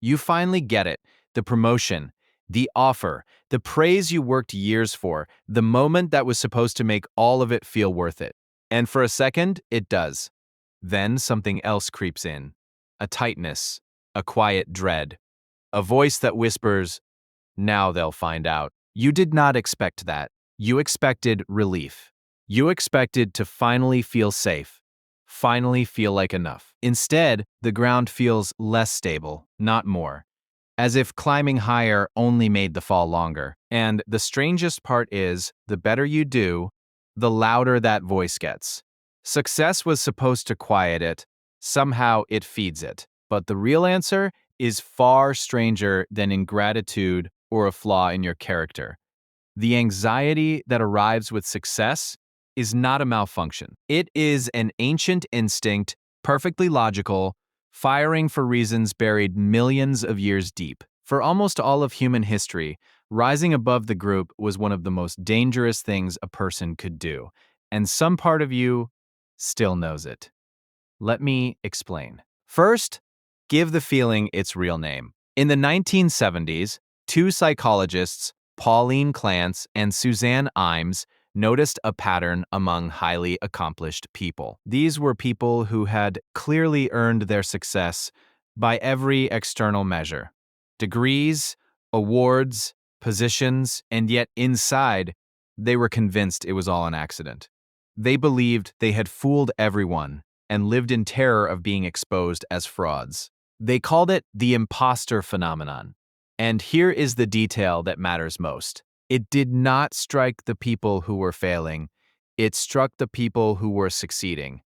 You finally get it. The promotion, the offer, the praise you worked years for, the moment that was supposed to make all of it feel worth it. And for a second, it does. Then something else creeps in. A tightness, a quiet dread, a voice that whispers, "Now they'll find out." You did not expect that. You expected relief. You expected to finally feel safe, finally feel like enough. Instead, the ground feels less stable, not more, as if climbing higher only made the fall longer. And the strangest part is, the better you do, the louder that voice gets. Success was supposed to quiet it. Somehow it feeds it. But the real answer is far stranger than ingratitude or a flaw in your character. The anxiety that arrives with success is not a malfunction. It is an ancient instinct, perfectly logical, firing for reasons buried millions of years deep. For almost all of human history, rising above the group was one of the most dangerous things a person could do, and some part of you still knows it. Let me explain. First, give the feeling its real name. In the 1970s, two psychologists, Pauline Clance and Suzanne Imes, noticed a pattern among highly accomplished people. These were people who had clearly earned their success by every external measure: degrees, awards, positions, and yet inside, they were convinced it was all an accident. They believed they had fooled everyone and lived in terror of being exposed as frauds. They called it the imposter phenomenon. And here is the detail that matters most. It did not strike the people who were failing. It struck the people who were succeeding.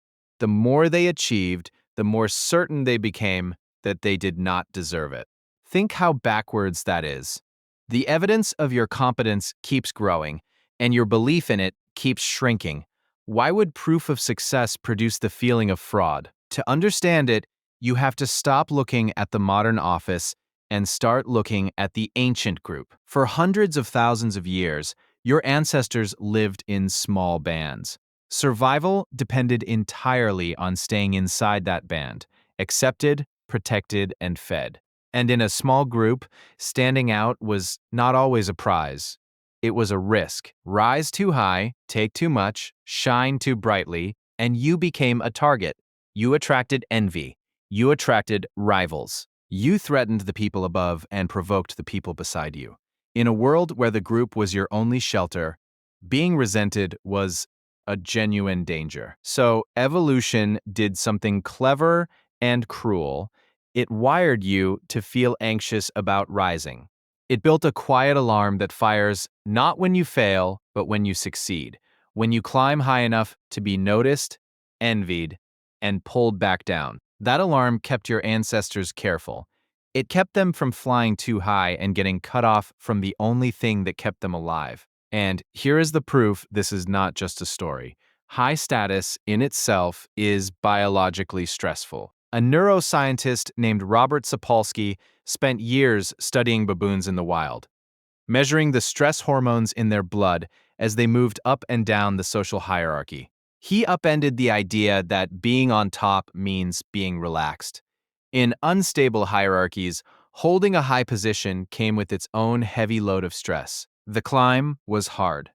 The more they achieved, the more certain they became that they did not deserve it. Think how backwards that is. The evidence of your competence keeps growing, and your belief in it keeps shrinking. Why would proof of success produce the feeling of fraud? To understand it, you have to stop looking at the modern office and start looking at the ancient group. For hundreds of thousands of years, your ancestors lived in small bands. Survival depended entirely on staying inside that band, accepted, protected, and fed. And in a small group, standing out was not always a prize. It was a risk. Rise too high, take too much, shine too brightly, and you became a target. You attracted envy. You attracted rivals. You threatened the people above and provoked the people beside you. In a world where the group was your only shelter, being resented was a genuine danger. So evolution did something clever and cruel. It wired you to feel anxious about rising. It built a quiet alarm that fires not when you fail, but when you succeed, when you climb high enough to be noticed, envied, and pulled back down. That alarm kept your ancestors careful. It kept them from flying too high and getting cut off from the only thing that kept them alive. And here is the proof this is not just a story. High status in itself is biologically stressful. A neuroscientist named Robert Sapolsky spent years studying baboons in the wild, measuring the stress hormones in their blood as they moved up and down the social hierarchy. He upended the idea that being on top means being relaxed. In unstable hierarchies, holding a high position came with its own heavy load of stress. The climb was hard.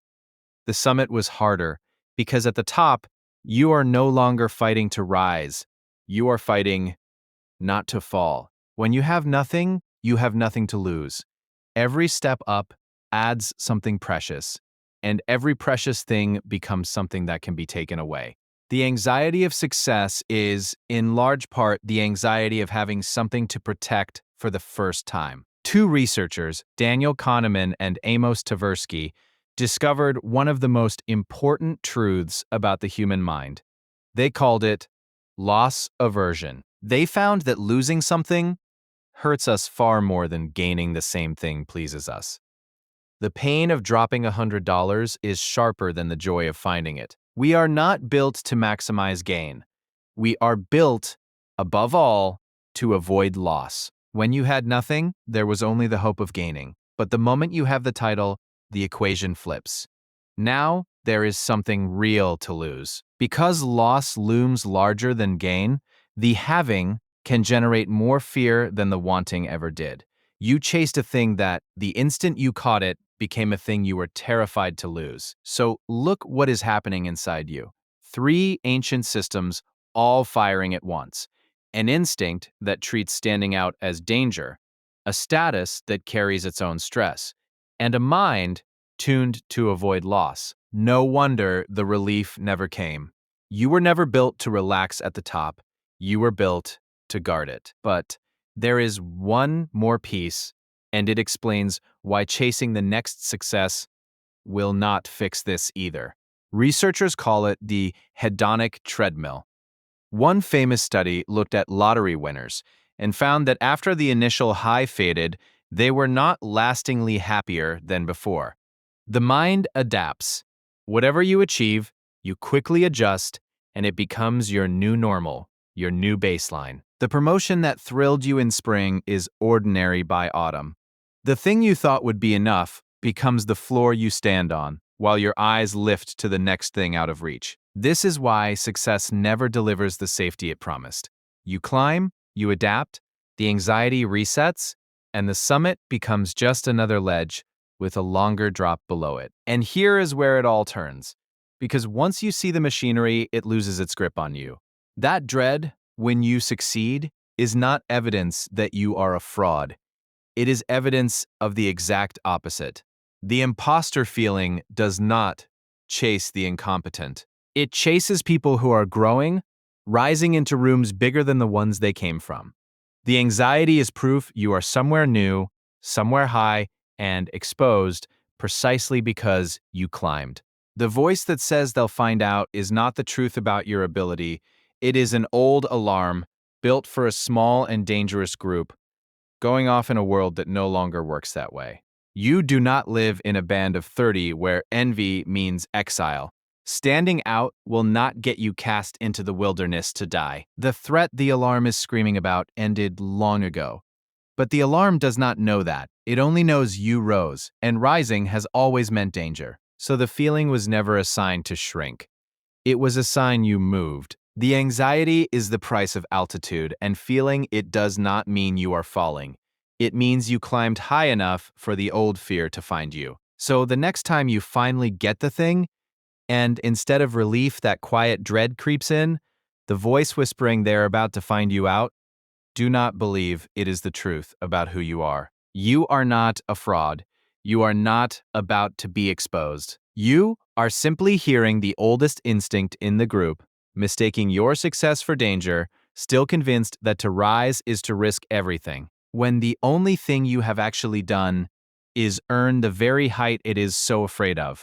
The summit was harder, because at the top, you are no longer fighting to rise. You are fighting not to fall. When you have nothing to lose. Every step up adds something precious, and every precious thing becomes something that can be taken away. The anxiety of success is, in large part, the anxiety of having something to protect for the first time. Two researchers, Daniel Kahneman and Amos Tversky, discovered one of the most important truths about the human mind. They called it loss aversion. They found that losing something hurts us far more than gaining the same thing pleases us. The pain of dropping $100 is sharper than the joy of finding it. We are not built to maximize gain. We are built, above all, to avoid loss. When you had nothing, there was only the hope of gaining. But the moment you have the title, the equation flips. Now, there is something real to lose. Because loss looms larger than gain, the having can generate more fear than the wanting ever did. You chased a thing that, the instant you caught it, became a thing you were terrified to lose. So look what is happening inside you. Three ancient systems all firing at once. An instinct that treats standing out as danger, a status that carries its own stress, and a mind tuned to avoid loss. No wonder the relief never came. You were never built to relax at the top. You were built to guard it. But there is one more piece, and it explains why chasing the next success will not fix this either. Researchers call it the hedonic treadmill. One famous study looked at lottery winners and found that after the initial high faded, they were not lastingly happier than before. The mind adapts. Whatever you achieve, you quickly adjust, and it becomes your new normal, your new baseline. The promotion that thrilled you in spring is ordinary by autumn. The thing you thought would be enough becomes the floor you stand on, while your eyes lift to the next thing out of reach. This is why success never delivers the safety it promised. You climb, you adapt, the anxiety resets, and the summit becomes just another ledge with a longer drop below it. And here is where it all turns. Because once you see the machinery, it loses its grip on you. That dread, when you succeed, is not evidence that you are a fraud. It is evidence of the exact opposite. The imposter feeling does not chase the incompetent. It chases people who are growing, rising into rooms bigger than the ones they came from. The anxiety is proof you are somewhere new, somewhere high, and exposed precisely because you climbed. The voice that says they'll find out is not the truth about your ability. It is an old alarm built for a small and dangerous group, going off in a world that no longer works that way. You do not live in a band of 30 where envy means exile. Standing out will not get you cast into the wilderness to die. The threat the alarm is screaming about ended long ago. But the alarm does not know that. It only knows you rose, and rising has always meant danger. So the feeling was never a sign to shrink. It was a sign you moved. The anxiety is the price of altitude, and feeling it does not mean you are falling. It means you climbed high enough for the old fear to find you. So the next time you finally get the thing, and instead of relief that quiet dread creeps in, the voice whispering they're about to find you out, do not believe it is the truth about who you are. You are not a fraud. You are not about to be exposed. You are simply hearing the oldest instinct in the group, mistaking your success for danger, still convinced that to rise is to risk everything, when the only thing you have actually done is earn the very height it is so afraid of.